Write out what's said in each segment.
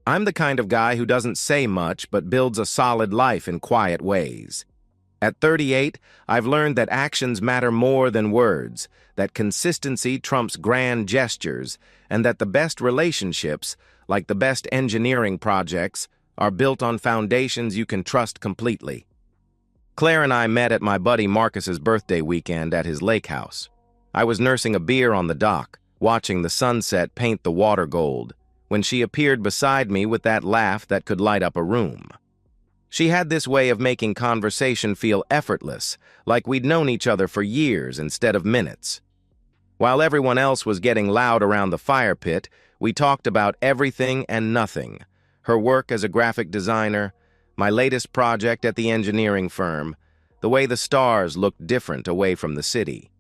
I'm the kind of guy who doesn't say much but builds a solid life in quiet ways. At 38, I've learned that actions matter more than words, that consistency trumps grand gestures, and that the best relationships, like the best engineering projects, are built on foundations you can trust completely. Claire and I met at my buddy Marcus's birthday weekend at his lake house. I was nursing a beer on the dock, watching the sunset paint the water gold, when she appeared beside me with that laugh that could light up a room. She had this way of making conversation feel effortless, like we'd known each other for years instead of minutes. While everyone else was getting loud around the fire pit, we talked about everything and nothing: her work as a graphic designer, my latest project at the engineering firm, the way the stars looked different away from the city.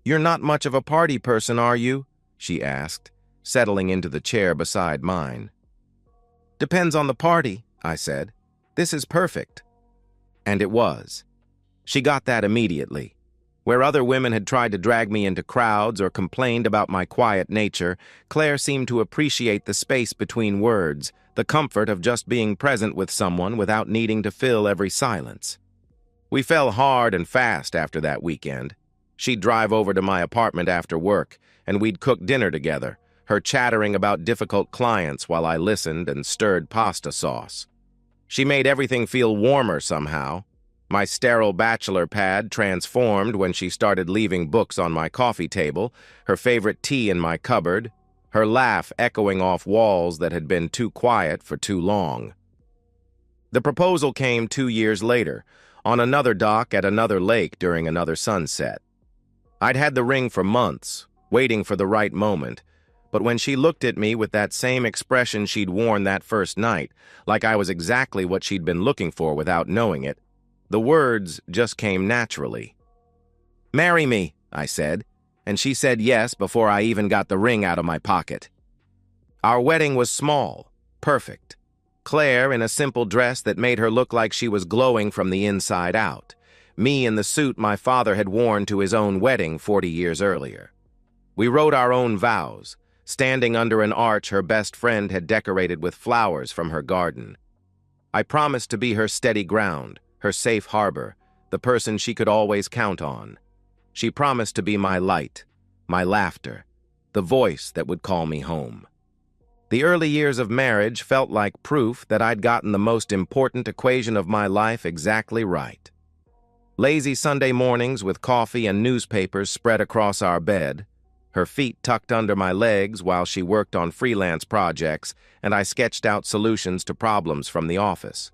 "You're not much of a party person, are you?" she asked, settling into the chair beside mine. "Depends on the party," I said. "This is perfect." And it was. She got that immediately. Where other women had tried to drag me into crowds or complained about my quiet nature, Claire seemed to appreciate the space between words, the comfort of just being present with someone without needing to fill every silence. We fell hard and fast after that weekend. She'd drive over to my apartment after work, and we'd cook dinner together, her chattering about difficult clients while I listened and stirred pasta sauce. She made everything feel warmer somehow. My sterile bachelor pad transformed when she started leaving books on my coffee table, her favorite tea in my cupboard, her laugh echoing off walls that had been too quiet for too long. The proposal came 2 years later, on another dock at another lake during another sunset. I'd had the ring for months, waiting for the right moment, but when she looked at me with that same expression she'd worn that first night, like I was exactly what she'd been looking for without knowing it, the words just came naturally. "Marry me," I said, and she said yes before I even got the ring out of my pocket. Our wedding was small, perfect. Claire in a simple dress that made her look like she was glowing from the inside out. Me in the suit my father had worn to his own wedding 40 years earlier. We wrote our own vows, standing under an arch her best friend had decorated with flowers from her garden. I promised to be her steady ground, her safe harbor, the person she could always count on. She promised to be my light, my laughter, the voice that would call me home. The early years of marriage felt like proof that I'd gotten the most important equation of my life exactly right. Lazy Sunday mornings with coffee and newspapers spread across our bed, her feet tucked under my legs while she worked on freelance projects, and I sketched out solutions to problems from the office.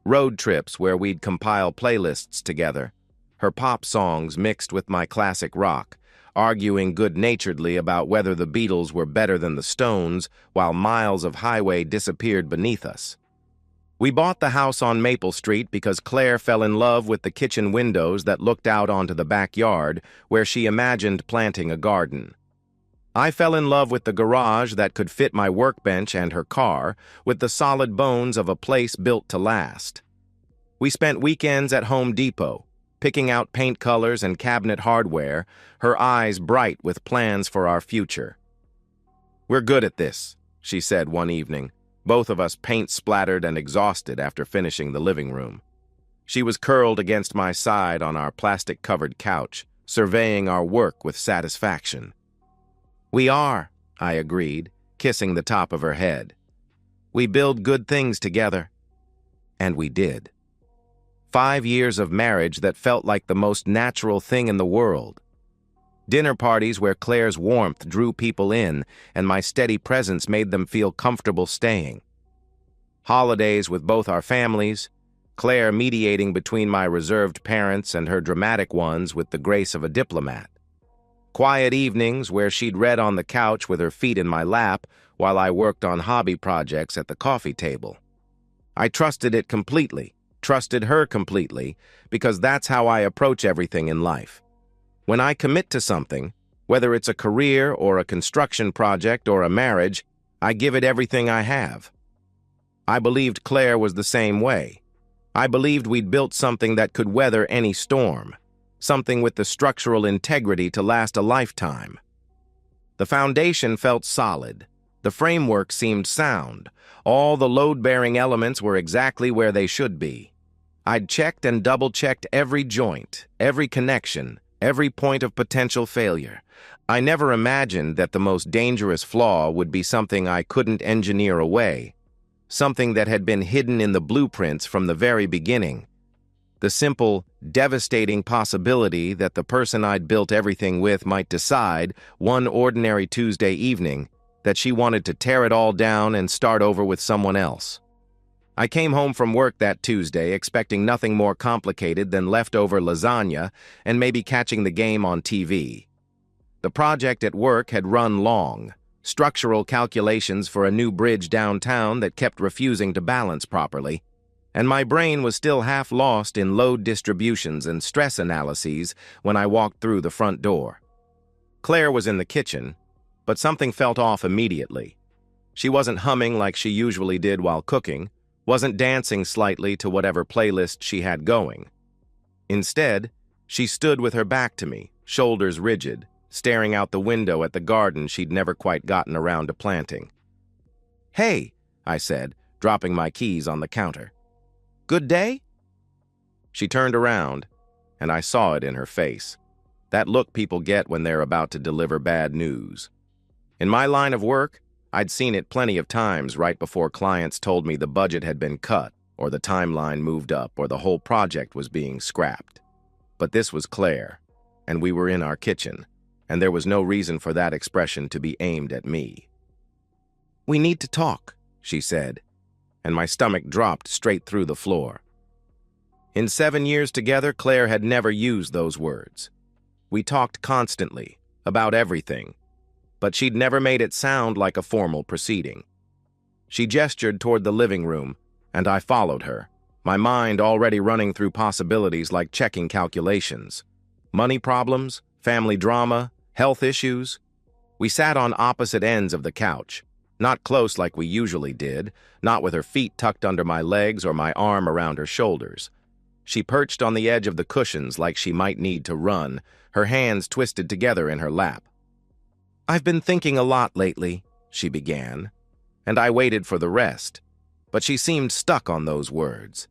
Road trips where we'd compile playlists together, her pop songs mixed with my classic rock, arguing good-naturedly about whether the Beatles were better than the Stones while miles of highway disappeared beneath us. We bought the house on Maple Street because Claire fell in love with the kitchen windows that looked out onto the backyard where she imagined planting a garden. I fell in love with the garage that could fit my workbench and her car, with the solid bones of a place built to last. We spent weekends at Home Depot, picking out paint colors and cabinet hardware, her eyes bright with plans for our future. "We're good at this," she said one evening, both of us paint-splattered and exhausted after finishing the living room. She was curled against my side on our plastic-covered couch, surveying our work with satisfaction. "We are," I agreed, kissing the top of her head. "We build good things together." And we did. 5 years of marriage that felt like the most natural thing in the world. Dinner parties where Claire's warmth drew people in and my steady presence made them feel comfortable staying. Holidays with both our families, Claire mediating between my reserved parents and her dramatic ones with the grace of a diplomat. Quiet evenings where she'd read on the couch with her feet in my lap while I worked on hobby projects at the coffee table. I trusted it completely, trusted her completely, because that's how I approach everything in life. When I commit to something, whether it's a career or a construction project or a marriage, I give it everything I have. I believed Claire was the same way. I believed we'd built something that could weather any storm, something with the structural integrity to last a lifetime. The foundation felt solid, The framework seemed sound. All the load-bearing elements were exactly where they should be. I'd checked and double-checked every joint, every connection, every point of potential failure. I never imagined that the most dangerous flaw would be something I couldn't engineer away, something that had been hidden in the blueprints from the very beginning. The simple, devastating possibility that the person I'd built everything with might decide, one ordinary Tuesday evening, that she wanted to tear it all down and start over with someone else. I came home from work that Tuesday expecting nothing more complicated than leftover lasagna and maybe catching the game on TV. The project at work had run long, structural calculations for a new bridge downtown that kept refusing to balance properly, and my brain was still half lost in load distributions and stress analyses when I walked through the front door. Claire was in the kitchen, but something felt off immediately. She wasn't humming like she usually did while cooking, wasn't dancing slightly to whatever playlist she had going. Instead, she stood with her back to me, shoulders rigid, staring out the window at the garden she'd never quite gotten around to planting. "Hey," I said, dropping my keys on the counter. "Good day?" She turned around, and I saw it in her face. That look people get when they're about to deliver bad news. In my line of work, I'd seen it plenty of times right before clients told me the budget had been cut, or the timeline moved up, or the whole project was being scrapped. But this was Claire, and we were in our kitchen, and there was no reason for that expression to be aimed at me. "We need to talk," she said, and my stomach dropped straight through the floor. In 7 years together, Claire had never used those words. We talked constantly, about everything, but she'd never made it sound like a formal proceeding. She gestured toward the living room, and I followed her, my mind already running through possibilities like checking calculations. Money problems, family drama, health issues. We sat on opposite ends of the couch, not close like we usually did, not with her feet tucked under my legs or my arm around her shoulders. She perched on the edge of the cushions like she might need to run, her hands twisted together in her lap. "I've been thinking a lot lately," she began, and I waited for the rest, but she seemed stuck on those words.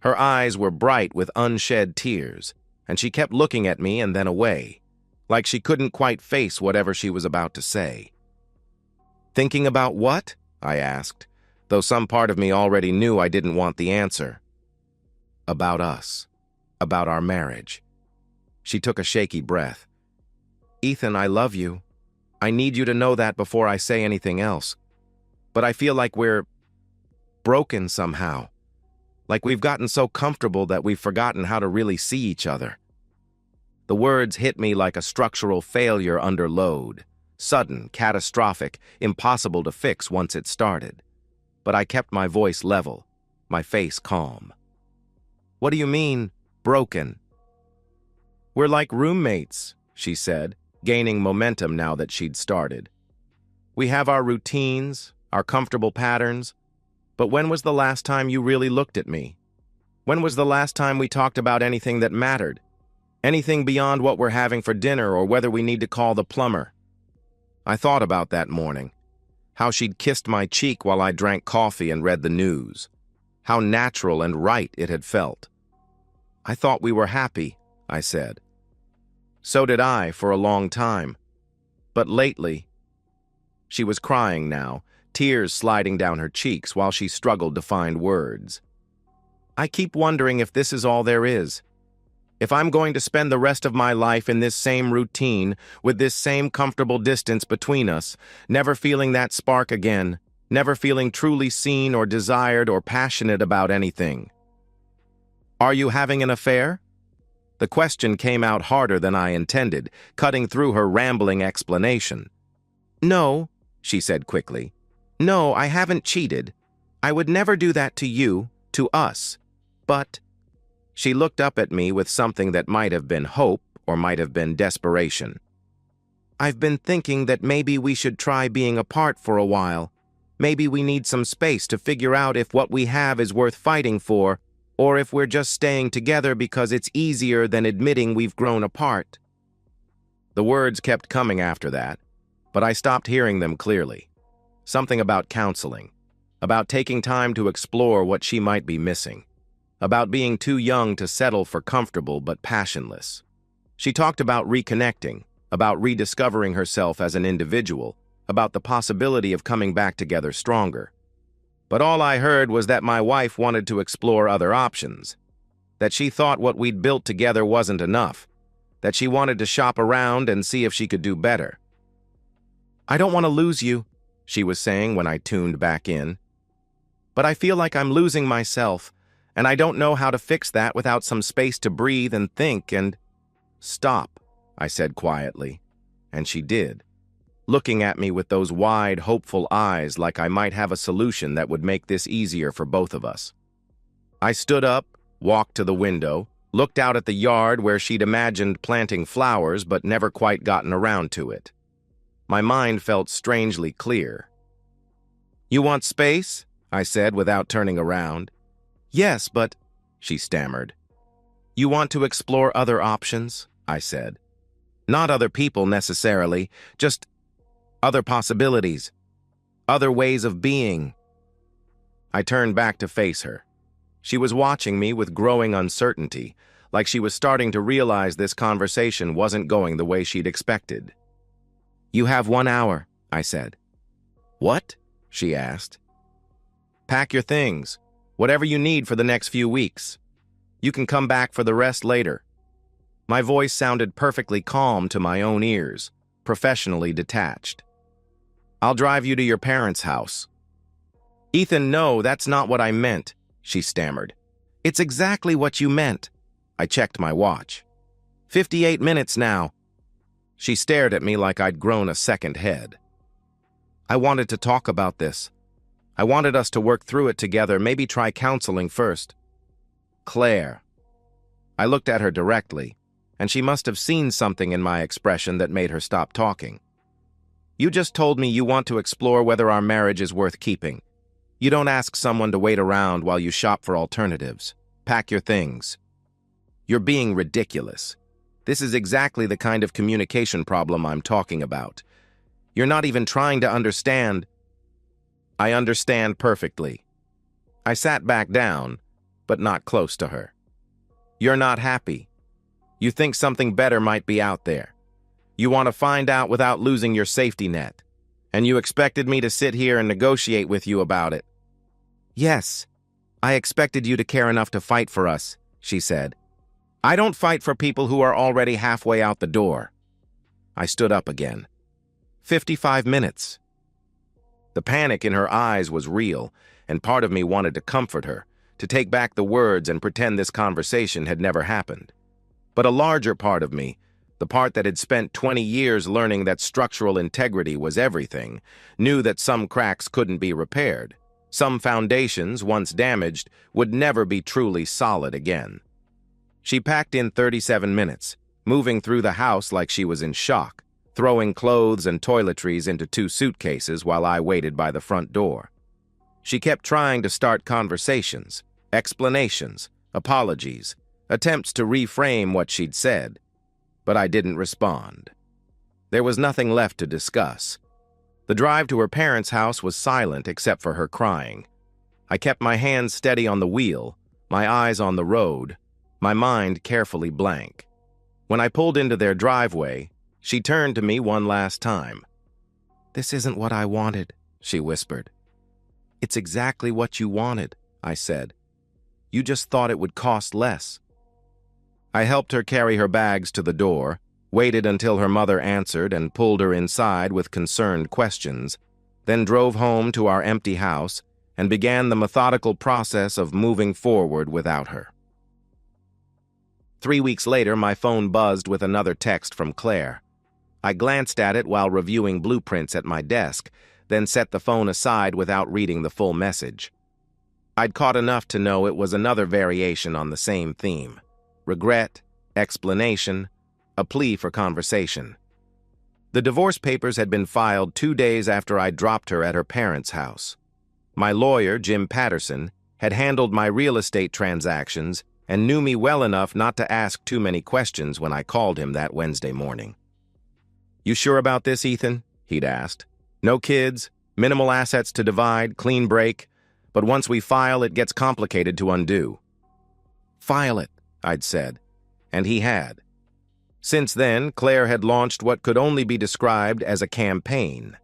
Her eyes were bright with unshed tears, and she kept looking at me and then away, like she couldn't quite face whatever she was about to say. "Thinking about what?" I asked, though some part of me already knew I didn't want the answer. "About us. About our marriage." She took a shaky breath. "Ethan, I love you. I need you to know that before I say anything else. But I feel like we're broken somehow. Like we've gotten so comfortable that we've forgotten how to really see each other." The words hit me like a structural failure under load. Sudden, catastrophic, impossible to fix once it started. But I kept my voice level, my face calm. "What do you mean, broken?" "We're like roommates," she said, gaining momentum now that she'd started. "We have our routines, our comfortable patterns, but when was the last time you really looked at me? When was the last time we talked about anything that mattered? Anything beyond what we're having for dinner or whether we need to call the plumber?" I thought about that morning, how she'd kissed my cheek while I drank coffee and read the news, how natural and right it had felt. "I thought we were happy," I said. "So did I for a long time. But lately—" She was crying now, tears sliding down her cheeks while she struggled to find words. "I keep wondering if this is all there is. If I'm going to spend the rest of my life in this same routine, with this same comfortable distance between us, never feeling that spark again, never feeling truly seen or desired or passionate about anything." "Are you having an affair?" The question came out harder than I intended, cutting through her rambling explanation. "No," she said quickly. "No, I haven't cheated. I would never do that to you, to us. But—" She looked up at me with something that might have been hope or might have been desperation. "I've been thinking that maybe we should try being apart for a while. Maybe we need some space to figure out if what we have is worth fighting for, or if we're just staying together because it's easier than admitting we've grown apart." The words kept coming after that, but I stopped hearing them clearly. Something about counseling, about taking time to explore what she might be missing, about being too young to settle for comfortable but passionless. She talked about reconnecting, about rediscovering herself as an individual, about the possibility of coming back together stronger. But all I heard was that my wife wanted to explore other options, that she thought what we'd built together wasn't enough, that she wanted to shop around and see if she could do better. "I don't want to lose you," she was saying when I tuned back in. "But I feel like I'm losing myself, and I don't know how to fix that without some space to breathe and think and—" "Stop," I said quietly, and she did, looking at me with those wide, hopeful eyes like I might have a solution that would make this easier for both of us. I stood up, walked to the window, looked out at the yard where she'd imagined planting flowers but never quite gotten around to it. My mind felt strangely clear. "You want space?" I said without turning around. "Yes, but—" she stammered. "You want to explore other options?" I said. "Not other people necessarily, just other possibilities, other ways of being." I turned back to face her. She was watching me with growing uncertainty, like she was starting to realize this conversation wasn't going the way she'd expected. "You have 1 hour," I said. "What?" she asked. "Pack your things, whatever you need for the next few weeks. You can come back for the rest later." My voice sounded perfectly calm to my own ears, professionally detached. "I'll drive you to your parents' house." "Ethan, no, that's not what I meant," she stammered. "It's exactly what you meant." I checked my watch. 58 minutes now." She stared at me like I'd grown a second head. "I wanted to talk about this. I wanted us to work through it together, maybe try counseling first." "Claire." I looked at her directly, and she must have seen something in my expression that made her stop talking. "You just told me you want to explore whether our marriage is worth keeping. You don't ask someone to wait around while you shop for alternatives. Pack your things." "You're being ridiculous. This is exactly the kind of communication problem I'm talking about. You're not even trying to understand." "I understand perfectly." I sat back down, but not close to her. "You're not happy. You think something better might be out there. You want to find out without losing your safety net. And you expected me to sit here and negotiate with you about it." "Yes, I expected you to care enough to fight for us," she said. "I don't fight for people who are already halfway out the door." I stood up again. 55 minutes. The panic in her eyes was real, and part of me wanted to comfort her, to take back the words and pretend this conversation had never happened. But a larger part of me, the part that had spent 20 years learning that structural integrity was everything, knew that some cracks couldn't be repaired. Some foundations, once damaged, would never be truly solid again. She packed in 37 minutes, moving through the house like she was in shock, throwing clothes and toiletries into 2 suitcases while I waited by the front door. She kept trying to start conversations, explanations, apologies, attempts to reframe what she'd said, but I didn't respond. There was nothing left to discuss. The drive to her parents' house was silent except for her crying. I kept my hands steady on the wheel, my eyes on the road, my mind carefully blank. When I pulled into their driveway, she turned to me one last time. "This isn't what I wanted," she whispered. "It's exactly what you wanted," I said. "You just thought it would cost less." I helped her carry her bags to the door, waited until her mother answered and pulled her inside with concerned questions, then drove home to our empty house and began the methodical process of moving forward without her. 3 weeks later, my phone buzzed with another text from Claire. I glanced at it while reviewing blueprints at my desk, then set the phone aside without reading the full message. I'd caught enough to know it was another variation on the same theme: regret, explanation, a plea for conversation. The divorce papers had been filed 2 days after I dropped her at her parents' house. My lawyer, Jim Patterson, had handled my real estate transactions and knew me well enough not to ask too many questions when I called him that Wednesday morning. "You sure about this, Ethan?" he'd asked. "No kids? Minimal assets to divide, clean break, but once we file, it gets complicated to undo. File it, I'd said, and he had. Since then, Claire had launched what could only be described as a campaign.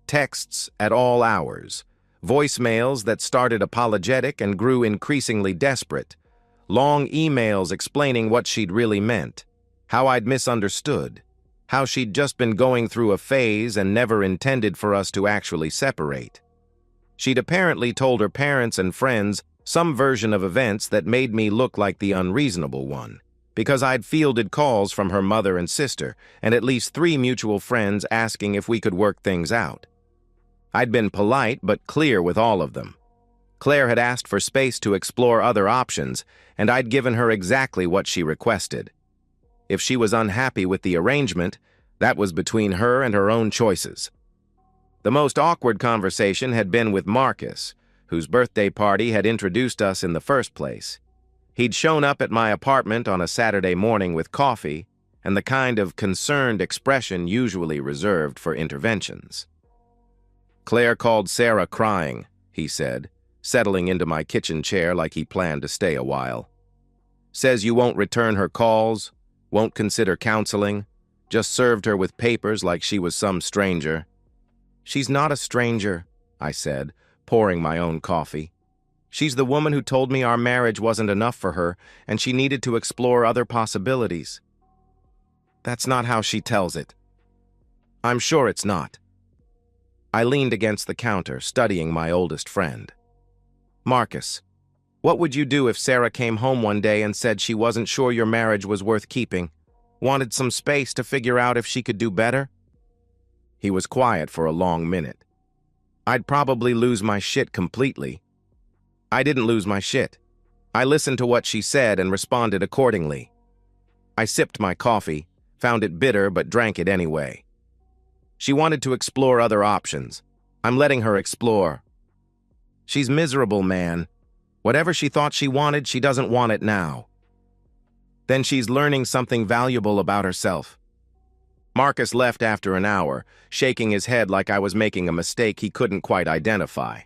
Texts at all hours, voicemails that started apologetic and grew increasingly desperate, long emails explaining what she'd really meant, how I'd misunderstood, how she'd just been going through a phase and never intended for us to actually separate. She'd apparently told her parents and friends some version of events that made me look like the unreasonable one, because I'd fielded calls from her mother and sister, and at least 3 mutual friends asking if we could work things out. I'd been polite but clear with all of them. Claire had asked for space to explore other options, and I'd given her exactly what she requested. If she was unhappy with the arrangement, that was between her and her own choices. The most awkward conversation had been with Marcus, whose birthday party had introduced us in the first place. He'd shown up at my apartment on a Saturday morning with coffee and the kind of concerned expression usually reserved for interventions. "Claire called Sarah crying," he said, settling into my kitchen chair like he planned to stay a while. "Says you won't return her calls, won't consider counseling, just served her with papers like she was some stranger." "She's not a stranger," I said, pouring my own coffee. "She's the woman who told me our marriage wasn't enough for her and she needed to explore other possibilities." "That's not how she tells it." "I'm sure it's not." I leaned against the counter, studying my oldest friend. "Marcus, what would you do if Sarah came home one day and said she wasn't sure your marriage was worth keeping, wanted some space to figure out if she could do better?" He was quiet for a long minute. "I'd probably lose my shit completely." I didn't lose my shit. I listened to what she said and responded accordingly. I sipped my coffee, found it bitter but drank it anyway. She wanted to explore other options. I'm letting her explore. She's miserable, man. Whatever she thought she wanted, she doesn't want it now. Then she's learning something valuable about herself. Marcus left after an hour, shaking his head like I was making a mistake he couldn't quite identify.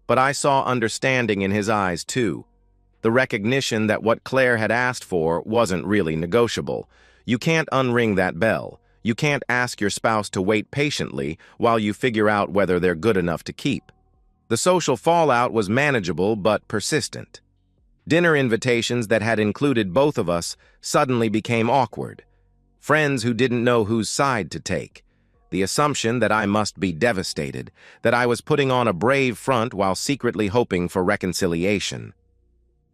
But I saw understanding in his eyes, too. The recognition that what Claire had asked for wasn't really negotiable. You can't unring that bell. You can't ask your spouse to wait patiently while you figure out whether they're good enough to keep. The social fallout was manageable but persistent. Dinner invitations that had included both of us suddenly became awkward. Friends who didn't know whose side to take. The assumption that I must be devastated, that I was putting on a brave front while secretly hoping for reconciliation.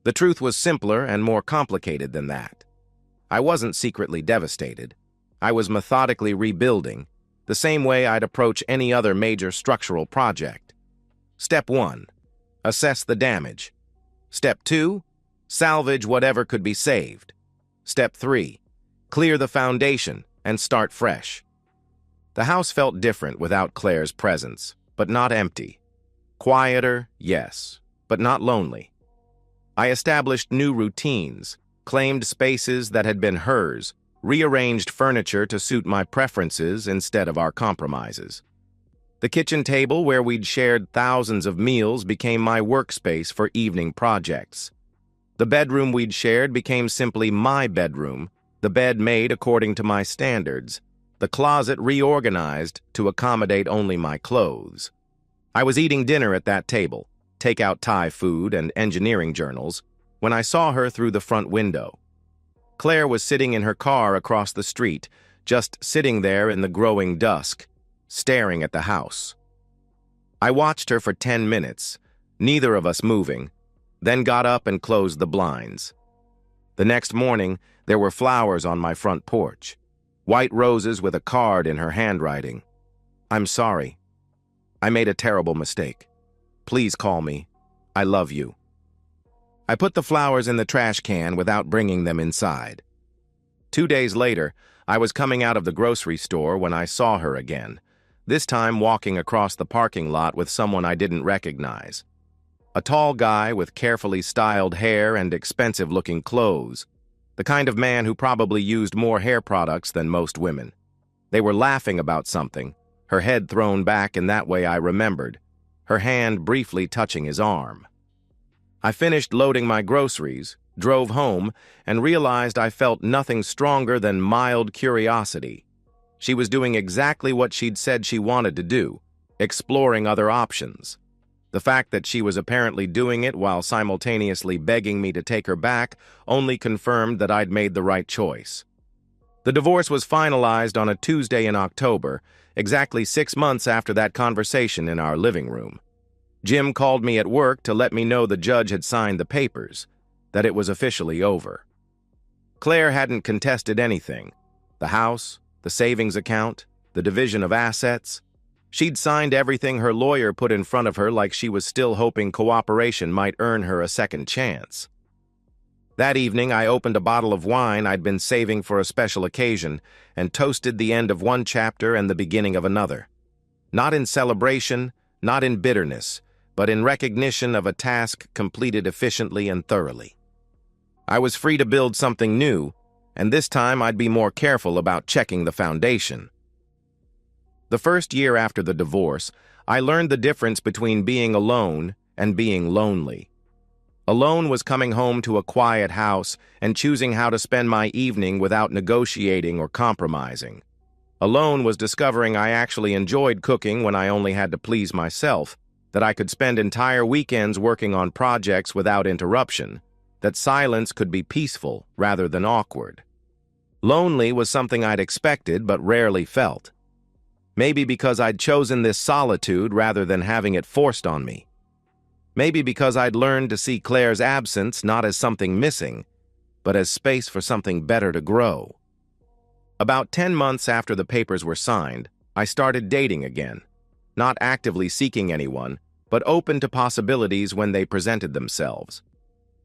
The truth was simpler and more complicated than that. I wasn't secretly devastated. I was methodically rebuilding, the same way I'd approach any other major structural project. Step 1, assess the damage. Step 2, salvage whatever could be saved. Step 3, clear the foundation and start fresh. The house felt different without Claire's presence, but not empty. Quieter, yes, but not lonely. I established new routines, claimed spaces that had been hers, rearranged furniture to suit my preferences instead of our compromises. The kitchen table where we'd shared thousands of meals became my workspace for evening projects. The bedroom we'd shared became simply my bedroom, the bed made according to my standards, the closet reorganized to accommodate only my clothes. I was eating dinner at that table, take-out Thai food and engineering journals, when I saw her through the front window. Claire was sitting in her car across the street, just sitting there in the growing dusk, staring at the house. I watched her for 10 minutes, neither of us moving, then got up and closed the blinds. The next morning, there were flowers on my front porch, white roses with a card in her handwriting. "I'm sorry. I made a terrible mistake. Please call me. I love you." I put the flowers in the trash can without bringing them inside. 2 days later, I was coming out of the grocery store when I saw her again, this time walking across the parking lot with someone I didn't recognize. A tall guy with carefully styled hair and expensive-looking clothes, the kind of man who probably used more hair products than most women. They were laughing about something, her head thrown back in that way I remembered, her hand briefly touching his arm. I finished loading my groceries, drove home, and realized I felt nothing stronger than mild curiosity. She was doing exactly what she'd said she wanted to do, exploring other options. The fact that she was apparently doing it while simultaneously begging me to take her back only confirmed that I'd made the right choice. The divorce was finalized on a Tuesday in October, exactly 6 months after that conversation in our living room. Jim called me at work to let me know the judge had signed the papers, that it was officially over. Claire hadn't contested anything. The house, the savings account, the division of assets. She'd signed everything her lawyer put in front of her like she was still hoping cooperation might earn her a second chance. That evening, I opened a bottle of wine I'd been saving for a special occasion and toasted the end of one chapter and the beginning of another. Not in celebration, not in bitterness, but in recognition of a task completed efficiently and thoroughly. I was free to build something new, and this time I'd be more careful about checking the foundation. The first year after the divorce, I learned the difference between being alone and being lonely. Alone was coming home to a quiet house and choosing how to spend my evening without negotiating or compromising. Alone was discovering I actually enjoyed cooking when I only had to please myself, that I could spend entire weekends working on projects without interruption, that silence could be peaceful rather than awkward. Lonely was something I'd expected but rarely felt. Maybe because I'd chosen this solitude rather than having it forced on me. Maybe because I'd learned to see Claire's absence not as something missing, but as space for something better to grow. About 10 months after the papers were signed, I started dating again, not actively seeking anyone, but open to possibilities when they presented themselves.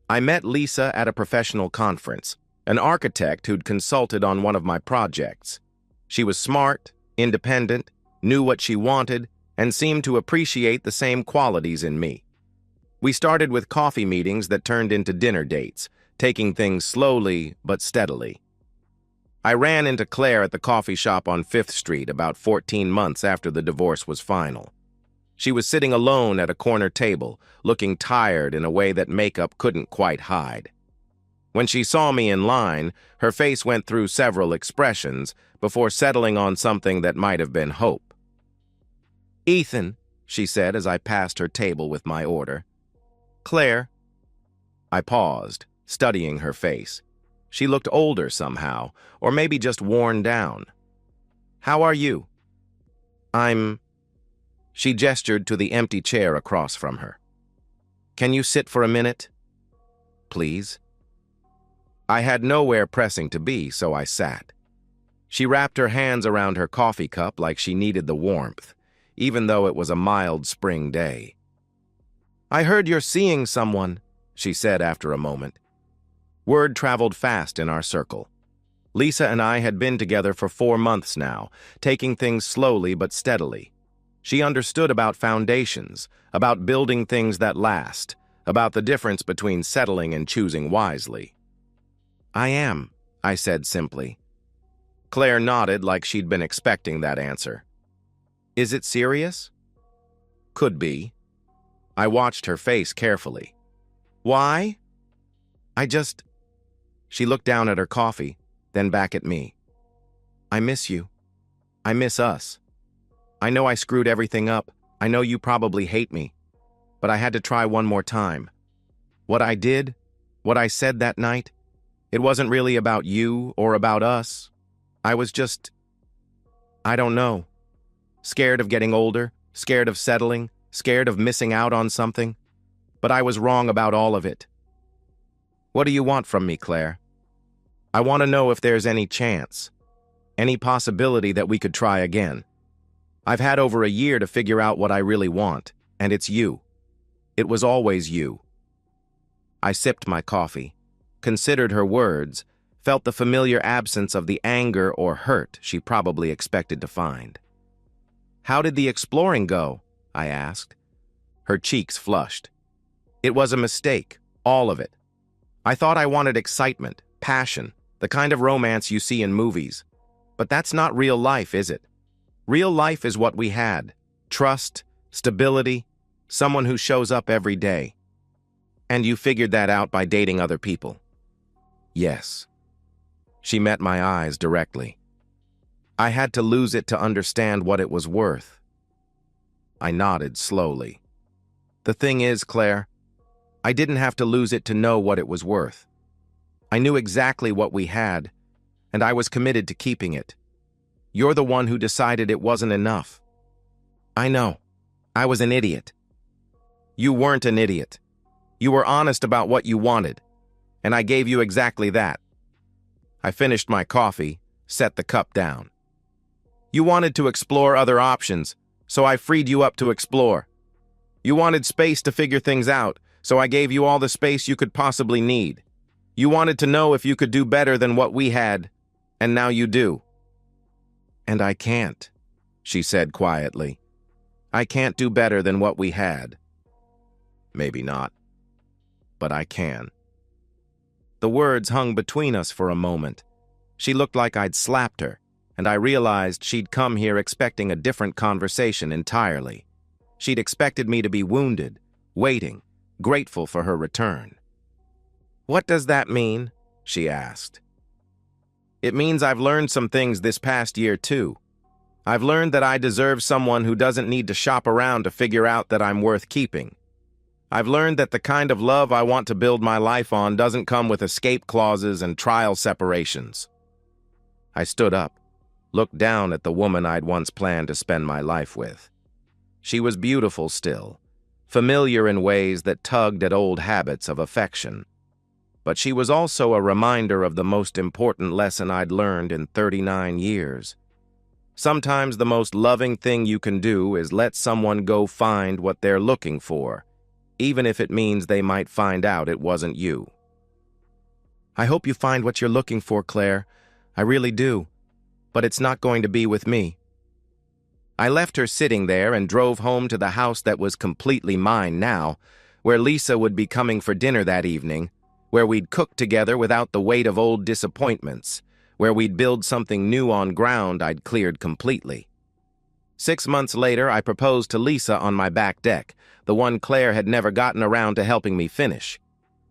I met Lisa at a professional conference, an architect who'd consulted on one of my projects. She was smart, independent, knew what she wanted, and seemed to appreciate the same qualities in me. We started with coffee meetings that turned into dinner dates, taking things slowly but steadily. I ran into Claire at the coffee shop on 5th Street about 14 months after the divorce was final. She was sitting alone at a corner table, looking tired in a way that makeup couldn't quite hide. When she saw me in line, her face went through several expressions before settling on something that might have been hope. "Ethan," she said as I passed her table with my order. "Claire." I paused, studying her face. She looked older somehow, or maybe just worn down. "How are you?" She gestured to the empty chair across from her. "Can you sit for a minute?" "Please." I had nowhere pressing to be, so I sat. She wrapped her hands around her coffee cup like she needed the warmth, even though it was a mild spring day. "I heard you're seeing someone," she said after a moment. Word traveled fast in our circle. Lisa and I had been together for 4 months now, taking things slowly but steadily. She understood about foundations, about building things that last, about the difference between settling and choosing wisely. "I am," I said simply. Claire nodded like she'd been expecting that answer. "Is it serious?" "Could be." I watched her face carefully. "Why?" She looked down at her coffee, then back at me. "I miss you. I miss us. I know I screwed everything up. I know you probably hate me. But I had to try one more time. What I did, what I said that night, it wasn't really about you or about us. I was just, I don't know. Scared of getting older, scared of settling, scared of missing out on something. But I was wrong about all of it. What do you want from me, Claire? I want to know if there's any chance, any possibility that we could try again. I've had over a year to figure out what I really want, and it's you. It was always you." I sipped my coffee, considered her words, felt the familiar absence of the anger or hurt she probably expected to find. "How did the exploring go?" I asked. Her cheeks flushed. "It was a mistake, all of it. I thought I wanted excitement, passion, the kind of romance you see in movies. But that's not real life, is it? Real life is what we had. Trust, stability, someone who shows up every day. And you figured that out by dating other people. Yes. She met my eyes directly. I had to lose it to understand what it was worth. I nodded slowly. The thing is, Claire, I didn't have to lose it to know what it was worth. I knew exactly what we had, and I was committed to keeping it. You're the one who decided it wasn't enough. I know. I was an idiot. You weren't an idiot. You were honest about what you wanted, and I gave you exactly that. I finished my coffee, set the cup down. You wanted to explore other options, so I freed you up to explore. You wanted space to figure things out, so I gave you all the space you could possibly need. You wanted to know if you could do better than what we had, and now you do. And I can't, she said quietly. I can't do better than what we had. Maybe not, but I can. The words hung between us for a moment. She looked like I'd slapped her, and I realized she'd come here expecting a different conversation entirely. She'd expected me to be wounded, waiting, grateful for her return. What does that mean? She asked. It means I've learned some things this past year, too. I've learned that I deserve someone who doesn't need to shop around to figure out that I'm worth keeping. I've learned that the kind of love I want to build my life on doesn't come with escape clauses and trial separations. I stood up, looked down at the woman I'd once planned to spend my life with. She was beautiful still, familiar in ways that tugged at old habits of affection. But she was also a reminder of the most important lesson I'd learned in 39 years. Sometimes the most loving thing you can do is let someone go find what they're looking for, even if it means they might find out it wasn't you. I hope you find what you're looking for, Claire. I really do. But it's not going to be with me. I left her sitting there and drove home to the house that was completely mine now, where Lisa would be coming for dinner that evening, where we'd cook together without the weight of old disappointments, where we'd build something new on ground I'd cleared completely. 6 months later, I proposed to Lisa on my back deck, the one Claire had never gotten around to helping me finish.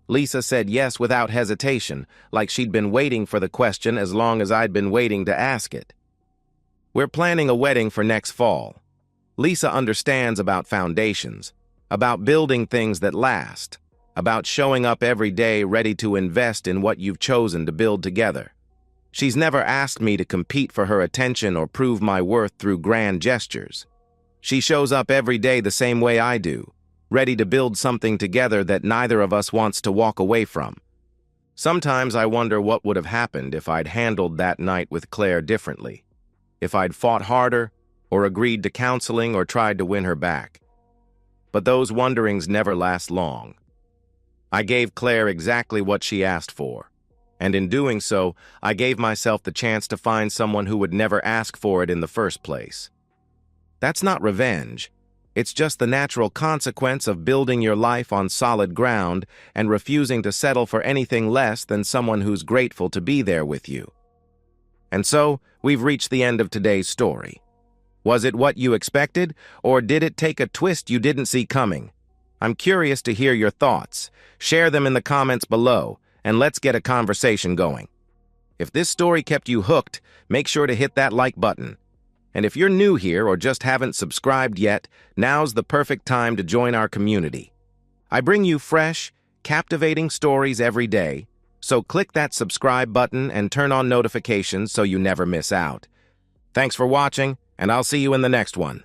Lisa said yes without hesitation, like she'd been waiting for the question as long as I'd been waiting to ask it. We're planning a wedding for next fall. Lisa understands about foundations, about building things that last, about showing up every day ready to invest in what you've chosen to build together. She's never asked me to compete for her attention or prove my worth through grand gestures. She shows up every day the same way I do, ready to build something together that neither of us wants to walk away from. Sometimes I wonder what would have happened if I'd handled that night with Claire differently, if I'd fought harder, or agreed to counseling, or tried to win her back. But those wonderings never last long. I gave Claire exactly what she asked for, and in doing so, I gave myself the chance to find someone who would never ask for it in the first place. That's not revenge. It's just the natural consequence of building your life on solid ground and refusing to settle for anything less than someone who's grateful to be there with you. And so, we've reached the end of today's story. Was it what you expected, or did it take a twist you didn't see coming? I'm curious to hear your thoughts. Share them in the comments below, and let's get a conversation going. If this story kept you hooked, make sure to hit that like button. And if you're new here or just haven't subscribed yet, now's the perfect time to join our community. I bring you fresh, captivating stories every day, so click that subscribe button and turn on notifications so you never miss out. Thanks for watching, and I'll see you in the next one.